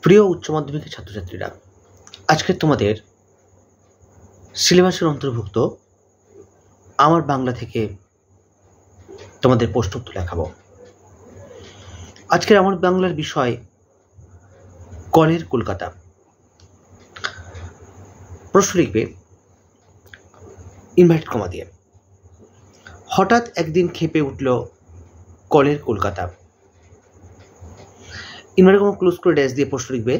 প্রিয় উচ্চ মাধ্যমিকের ছাত্রছাত্রীরা, আজকে তোমাদের সিলেবাসের অন্তর্ভুক্ত আমার বাংলা থেকে তোমাদের প্রশ্ন উত্তর লেখাবো। আজকের আমার বাংলার বিষয় কলের কলকাতা। প্রশ্ন লিখবে ইনভার্টেড কমা দিয়ে। হঠাৎ একদিন ক্ষেপে উঠল কলের কলকাতা। ইনভার্টেড কমা ক্লোজ করে ড্যাশ দিয়ে প্রশ্ন লিখবে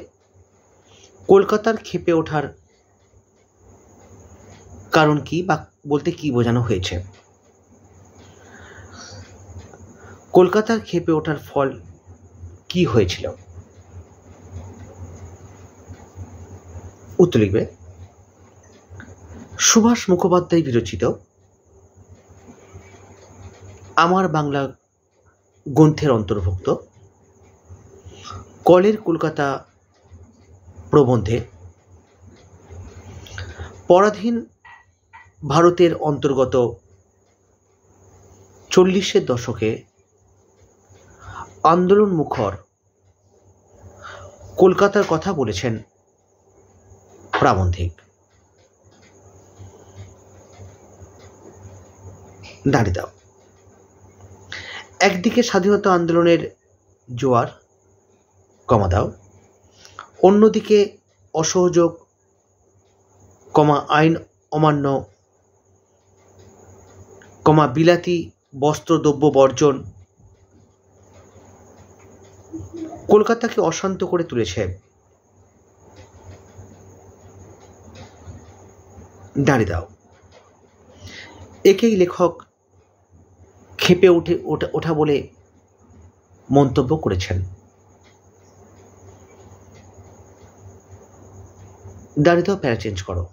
কলকাতার ক্ষেপে ওঠার কারণ কি বা বলতে কি বোঝানো হয়েছে। কলকাতার ক্ষেপে ওঠার ফল কি হয়েছিল। উত্তর লিখবে সুভাষ মুখোপাধ্যায় বিরচিত আমার বাংলা গ্রন্থের অন্তর্ভুক্ত কলের কলকাতা প্রবন্ধে পরাধীন ভারতের অন্তর্গত 40-এর দশকে আন্দোলন মুখর কলকাতার কথা বলেছেন প্রাবন্ধিক। দাঁড়িয়ে দাও। একদিকে স্বাধীনতা আন্দোলনের জোয়ার, কমা দাও, অন্যদিকে অসহযোগ, আইন অমান্য, বিলাতি বস্ত্রদ্রব্য বর্জন কলকাতাকে অশান্ত করে তুলেছে। দাঁড়িয়ে দাও। একেই লেখক ক্ষেপে ওঠা বলে মন্তব্য করেছেন। দাঁড়িয়ে দাও, প্যারা চেঞ্জ করো।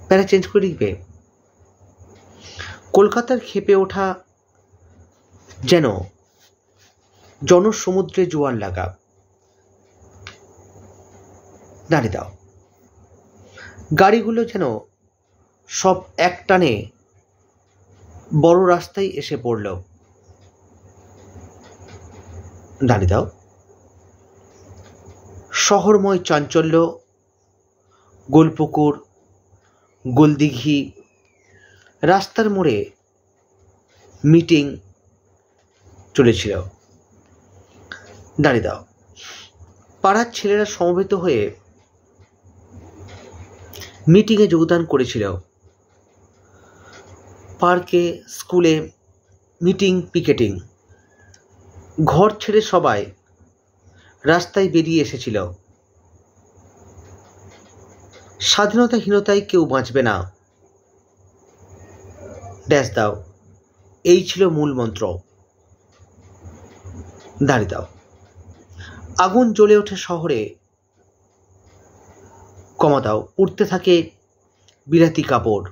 প্যারা চেঞ্জ করে লিখবে কলকাতার ক্ষেপে ওঠা যেন জনসমুদ্রে জোয়ার লাগা। দাঁড়িয়ে দাও। গাড়িগুলো যেন সব এক টানে বড় রাস্তায় এসে পড়ল। দাঁড়িয়ে দাও। শহরময় চাঞ্চল্য, গোলপুকুর, গোলদিঘি, রাস্তার মোড়ে মিটিং চলেছিল। দাঁড়িয়ে দাও। পাড়ার ছেলেরা সমবেত হয়ে মিটিংয়ে যোগদান করেছিল। পার্কে, স্কুলে মিটিং, পিকেটিং। ঘর ছেড়ে সবাই রাস্তায় বেরিয়ে এসেছিল। স্বাধীনতাহীনতায় কেউ বাঁচবে না। ড্যাশ দাও। এই ছিল মূল মন্ত্র। দাঁড়িয়ে দাও। আগুন জ্বলে ওঠে শহরে, কমা দাও, উঠতে থাকে বিলাতি কাপড়।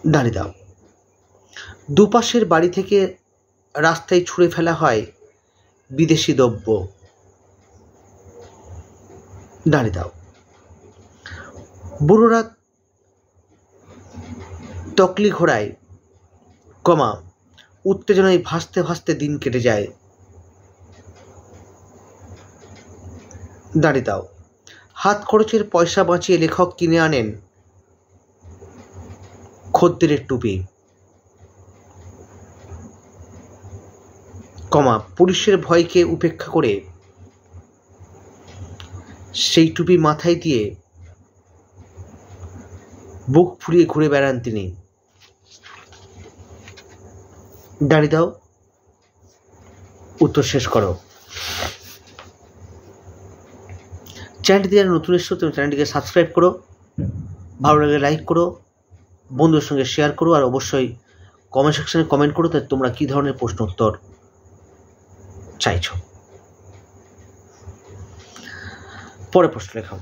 দাঁড়িয়ে দাও। দুপাশের বাড়ি থেকে রাস্তায় ছুঁড়ে ফেলা হয় বিদেশি দ্রব্য। দাঁড়িয়ে দাও। বুড়োরা তকলি ঘোড়ায়, উত্তেজনায় ভাসতে ভাসতে দিন কেটে যায়। দাঁড়িয়ে দাও। হাত খরচের পয়সা বাঁচিয়ে লেখক কিনে আনেন খদ্দেরের টুপি, পুলিশের ভয়কে উপেক্ষা করে সেই টুপি মাথায় দিয়ে বুক ফুলিয়ে ঘুরে বেড়ান তিনি। দাঁড়িয়ে দাও। উত্তর শেষ করো। চ্যানেলটি যারা নতুন এসছো চ্যানেলটিকে সাবস্ক্রাইব করো, ভালো লাগলে লাইক করো, বন্ধুদের সঙ্গে শেয়ার করো, আর অবশ্যই কমেন্ট সেকশনে কমেন্ট করো তাই তোমরা কী ধরনের প্রশ্ন উত্তর চাইছো। পরে প্রশ্ন লেখাও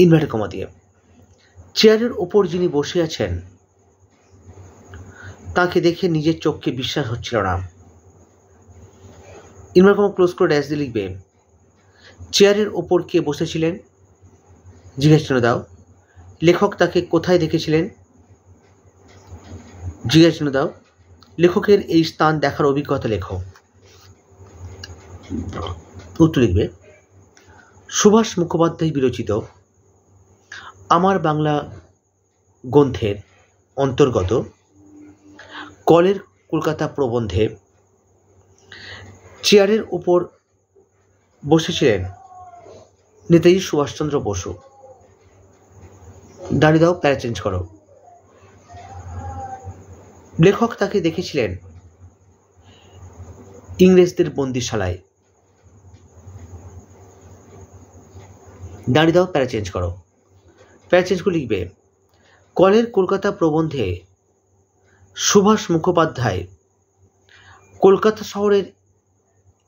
ইনভার্টেড কমা দিয়ে। চেয়ারের ওপর যিনি বসে আছেন তাকে দেখে নিজের চোখকে বিশ্বাস হচ্ছিল না। ইনভার্টেড কমা ক্লোজ করে ড্যাশ দিয়ে লিখবে চেয়ারের ওপর কে বসেছিলেন, জিজ্ঞাসা চিহ্ন দাও। লেখক তাকে কোথায় দেখেছিলেন, জিজ্ঞাসা চিহ্ন দাও। লেখকের এই স্থান দেখার অভিজ্ঞতা লেখো। উত্তর লিখবে সুভাষ মুখোপাধ্যায় বিরচিত আমার বাংলা গ্রন্থের অন্তর্গত কলের কলকাতা প্রবন্ধে চেয়ারের উপর বসেছিলেন নেতাজি সুভাষচন্দ্র বসু। দাঁড়িয়ে দাও, প্যারা চেঞ্জ করো। লেখক তাকে দেখেছিলেন ইংরেজদের বন্দিশালায়। দাঁড়িয়ে দাও, প্যারা চেঞ্জ করো। প্যারা চেঞ্জ করে লিখবে কলের কলকাতা প্রবন্ধে সুভাষ মুখোপাধ্যায় কলকাতা শহরের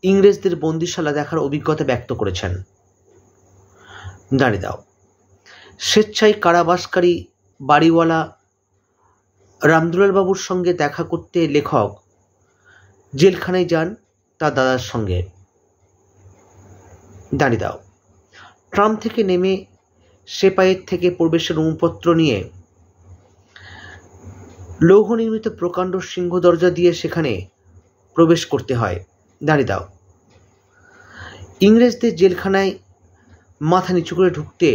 ইংরেজদের বন্দিশালা দেখার অভিজ্ঞতা ব্যক্ত করেছেন। দাঁড়িয়ে দাও স্বেচ্ছায় কারাবাসকারী বাড়িওয়ালা রামদুলাল বাবুর সঙ্গে দেখা করতে লেখক জেলখানায় যান তার দাদার সঙ্গে। দাঁড়িয়ে দাও ট্রাম থেকে নেমে সেপাইয়ের থেকে প্রবেশের অনুমতিপত্র নিয়ে লৌহ নির্মিত প্রকাণ্ড সিংহ দরজা দিয়ে সেখানে প্রবেশ করতে হয়। দাঁড়িয়ে দাও ইংরেজদের জেলখানায় মাথা নিচু করে ঢুকতে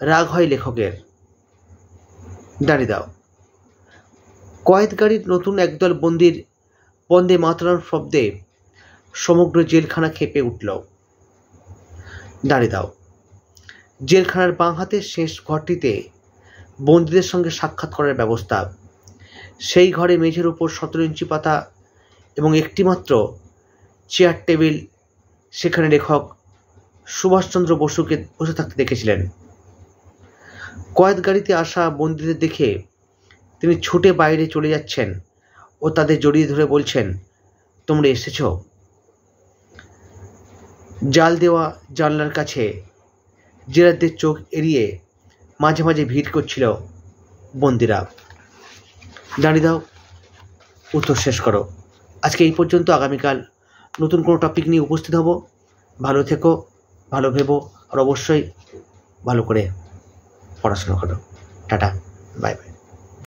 রাগ হয় লেখকের। দাঁড়িয়ে দাও কয়েদ গাড়ির নতুন একদল বন্দির বন্দে মাতরম শব্দে সমগ্র জেলখানা খেপে উঠল। দাঁড়িয়ে দাও জেলখানার বাঁ হাতের শেষ ঘরটিতে বন্দীদের সঙ্গে সাক্ষাৎ করার ব্যবস্থা। সেই ঘরে মেঝের উপর 17 ইঞ্চি পাতা এবং একটিমাত্র চেয়ার টেবিল। সেখানে লেখক সুভাষচন্দ্র বসুকে বসে থাকতে দেখেছিলেন। কয়েদ গাড়িতে আসা বন্দীদের দেখে তিনি ছুটে বাইরে চলে যাচ্ছেন ও তাদের জড়িয়ে ধরে বলছেন, তোমরা এসেছ। জাল দেওয়া জানলার কাছে জেলারদের চোখ এড়িয়ে মাঝে মাঝে ভিড় করছিল বন্দীরা। দাঁড়িয়ে দাও, উত্তর শেষ করো। আজকে এই পর্যন্ত। আগামীকাল নতুন কোনো টপিক নিয়ে উপস্থিত হব। ভালো থেকো, ভালো ভেবো, আর অবশ্যই ভালো করে পড়াশোনা করো। Tata, bye bye.